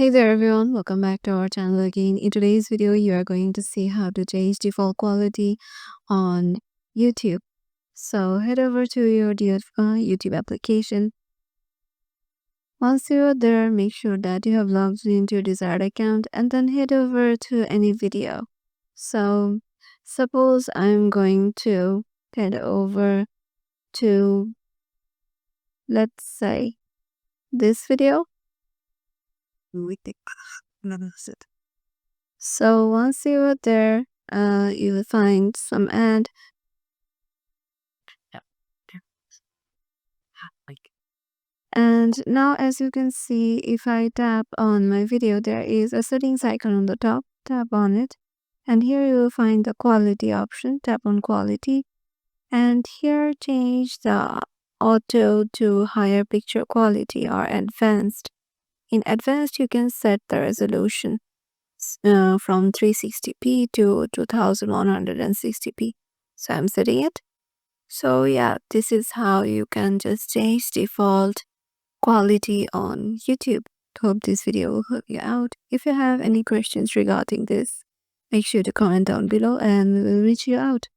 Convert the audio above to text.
Hey there everyone, welcome back to our channel again. In today's video, you are going to see how to change default quality on YouTube. So head over to your YouTube application. Once you are there, make sure that you have logged into your desired account and then head over to any video. So suppose I'm going to head over to, let's say, this video. So once you are there, you will find some ad. And now as you can see, if I tap on my video, there is a settings icon on the top. Tap on it. And here you will find the quality option. Tap on quality. And here change the auto to higher picture quality or advanced. In advanced, you can set the resolution from 360p to 2160p. So I'm setting it. So yeah, this is how you can just change default quality on YouTube. Hope this video will help you out. If you have any questions regarding this, make sure to comment down below and we will reach you out.